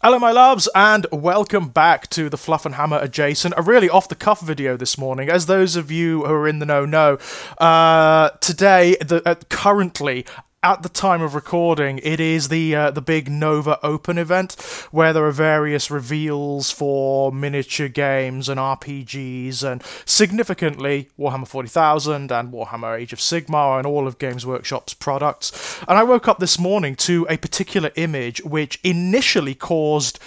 Hello my loves, and welcome back to the Fluffenhammer adjacent, a really off-the-cuff video this morning. As those of you who are in the know, today, currently, at the time of recording, it is the big Nova Open event, where there are various reveals for miniature games and RPGs, and significantly, Warhammer 40,000 and Warhammer Age of Sigmar and all of Games Workshop's products. And I woke up this morning to a particular image which initially caused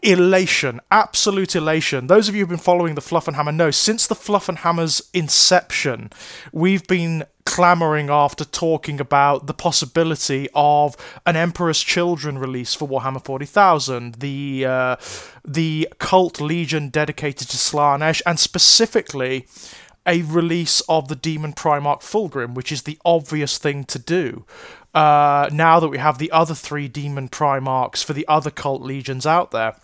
elation, absolute elation. Those of you who've been following the Fluffenhammer know, since the Fluffenhammer's inception, we've been clamouring after talking about the possibility of an Emperor's Children release for Warhammer 40,000, the cult legion dedicated to Slaanesh, and specifically a release of the Demon Primarch Fulgrim, which is the obvious thing to do. Now that we have the other three Demon Primarchs for the other cult legions out there.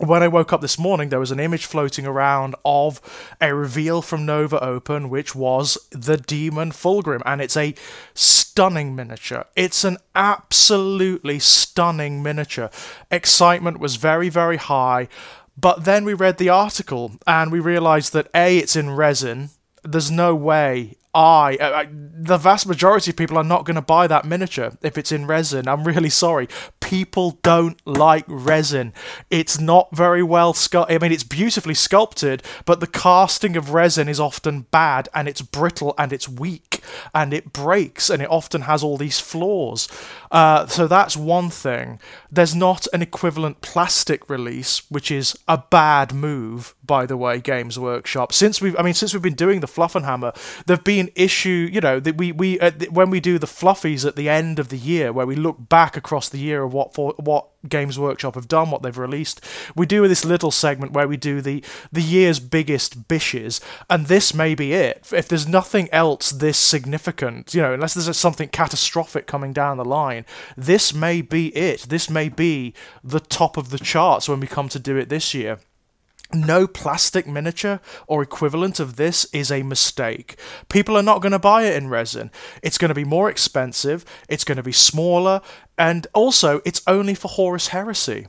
When I woke up this morning, there was an image floating around of a reveal from Nova Open, which was the Demon Fulgrim, and it's a stunning miniature. It's an absolutely stunning miniature. Excitement was very, very high, but then we read the article, and we realised that A, it's in resin. There's no way the vast majority of people are not going to buy that miniature if it's in resin. I'm really sorry. People don't like resin. It's not very well sculpted. I mean, it's beautifully sculpted, but the casting of resin is often bad, and it's brittle, and it's weak, and it breaks, and it often has all these flaws. So that's one thing. There's not an equivalent plastic release, which is a bad move, by the way, Games Workshop. Since we've been doing the Fluffenhammer, there've been issue, you know, that when we do the fluffies at the end of the year, where we look back across the year of what Games Workshop have done, what they've released, we do this little segment where we do the year's biggest bishes, and this may be it. If there's nothing else this significant, you know, unless there's something catastrophic coming down the line, this may be it. This may be the top of the charts when we come to do it this year. No plastic miniature or equivalent of this is a mistake. People are not going to buy it in resin. It's going to be more expensive, it's going to be smaller, and also it's only for horusheresy.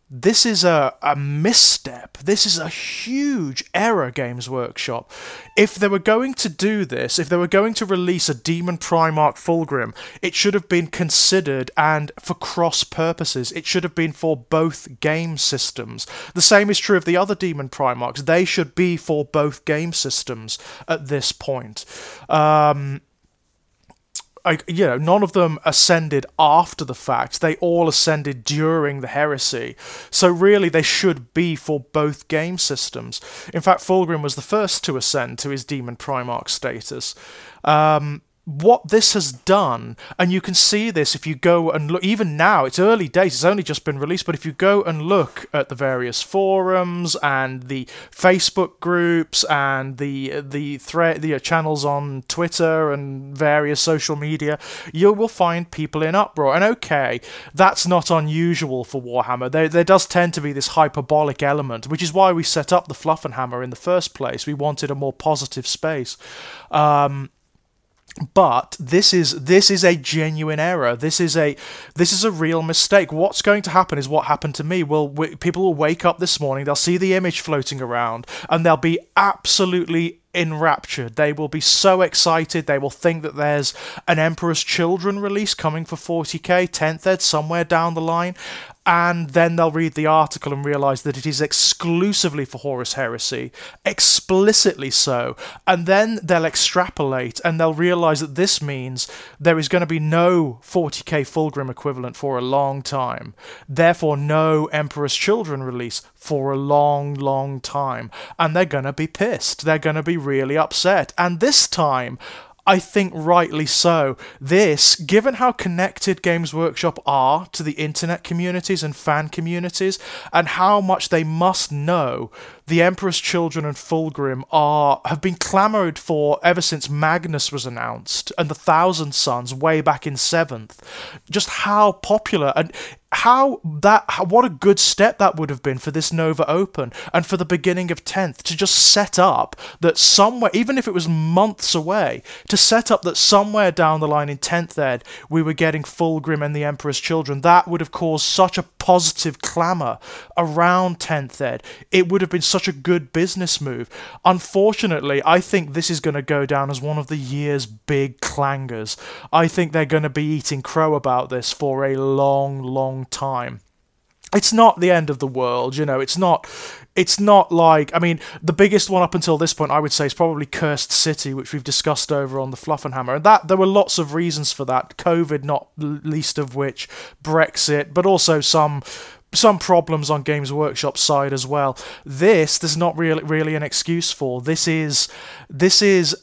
This is a misstep. This is a huge error, Games Workshop. If they were going to do this, if they were going to release a Demon Primarch Fulgrim, it should have been considered and for cross purposes. It should have been for both game systems. The same is true of the other Demon Primarchs. They should be for both game systems at this point. None of them ascended after the fact. They all ascended during the heresy. So really, they should be for both game systems. In fact, Fulgrim was the first to ascend to his Demon Primarch status. What this has done, and you can see this if you go and look, even now, it's early days, it's only just been released, but if you go and look at the various forums and the Facebook groups and the channels on Twitter and various social media, you will find people in uproar. And okay, that's not unusual for Warhammer. There does tend to be this hyperbolic element, which is why we set up the Fluffenhammer in the first place. We wanted a more positive space. But this is a genuine error. This is a real mistake. What's going to happen is what happened to me. People will wake up this morning, they'll see the image floating around, and they'll be absolutely enraptured. They will be so excited. They will think that there's an Emperor's Children release coming for 40k, 10th ed, somewhere down the line. And then they'll read the article and realise that it is exclusively for horusheresy, explicitly so. And then they'll extrapolate and they'll realise that this means there is going to be no 40k Fulgrim equivalent for a long time. Therefore, no Emperor's Children release for a long, long time. And they're going to be pissed. They're going to be really upset. And this time, I think rightly so. This, given how connected Games Workshop are to the internet communities and fan communities, and how much they must know, the Emperor's Children and Fulgrim have been clamoured for ever since Magnus was announced, and the Thousand Sons way back in 7th. Just how popular, and what a good step that would have been for this Nova Open, and for the beginning of 10th, to just set up that somewhere, even if it was months away, to set up that somewhere down the line in 10th ed, we were getting Fulgrim and the Emperor's Children. That would have caused such a positive clamour around 10th Ed. It would have been such a good business move. Unfortunately, I think this is going to go down as one of the year's big clangers. I think they're going to be eating crow about this for a long, long time. It's not the end of the world, you know, it's not like, I mean, the biggest one up until this point, I would say, is probably Cursed City, which we've discussed over on the Fluffenhammer, and that there were lots of reasons for that, COVID not least of which, Brexit, but also some problems on Games Workshop side as well. There's not really an excuse for. This is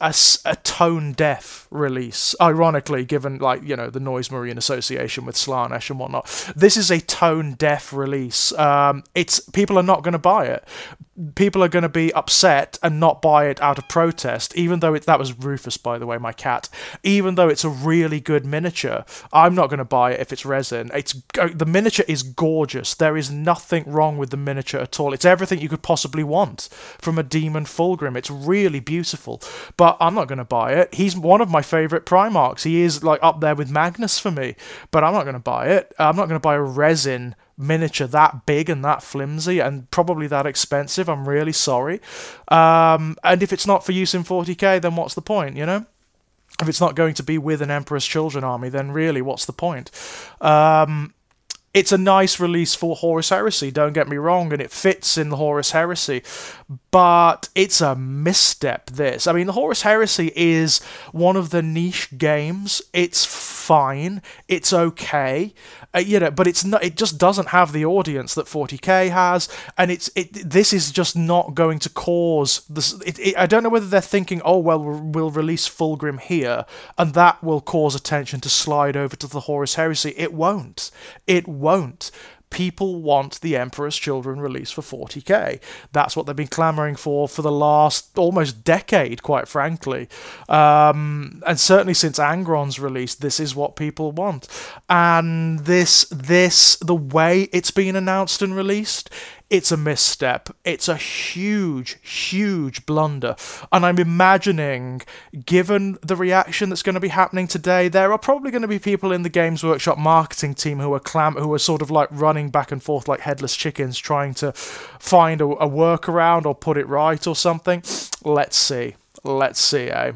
a tone deaf release, ironically, given, like, you know, the Noise Marine association with Slanesh and whatnot. This is a tone deaf release. It's people are not going to buy it. People are going to be upset and not buy it out of protest, even though that was Rufus, by the way, my cat. Even though it's a really good miniature, I'm not going to buy it if it's resin. The miniature is gorgeous. There is nothing wrong with the miniature at all. It's everything you could possibly want from a Daemon Fulgrim. It's really beautiful, but I'm not going to buy it. He's one of my favourite Primarchs. He is, like, up there with Magnus for me, but I'm not going to buy it. I'm not going to buy a resin miniature that big and that flimsy and probably that expensive. I'm really sorry. And if it's not for use in 40k, then what's the point, you know? If it's not going to be with an Emperor's Children army, then really, what's the point? It's a nice release for Horus Heresy, don't get me wrong, and it fits in the Horus Heresy, but it's a misstep, this. I mean, the Horus Heresy is one of the niche games. It's fine, it's okay, you know, but it's not. It just doesn't have the audience that 40k has, and this is just not going to cause this. I don't know whether they're thinking, oh well, we'll release Fulgrim here, and that will cause attention to slide over to the Horus Heresy. It won't. It won't. People want the Emperor's Children release for 40k. That's what they've been clamouring for the last almost decade, quite frankly. And certainly since Angron's release, this is what people want. And the way it's been announced and released, it's a misstep. It's a huge, huge blunder. And I'm imagining, given the reaction that's going to be happening today, there are probably going to be people in the Games Workshop marketing team who are sort of like running back and forth like headless chickens, trying to find a workaround or put it right or something. Let's see. Let's see, eh?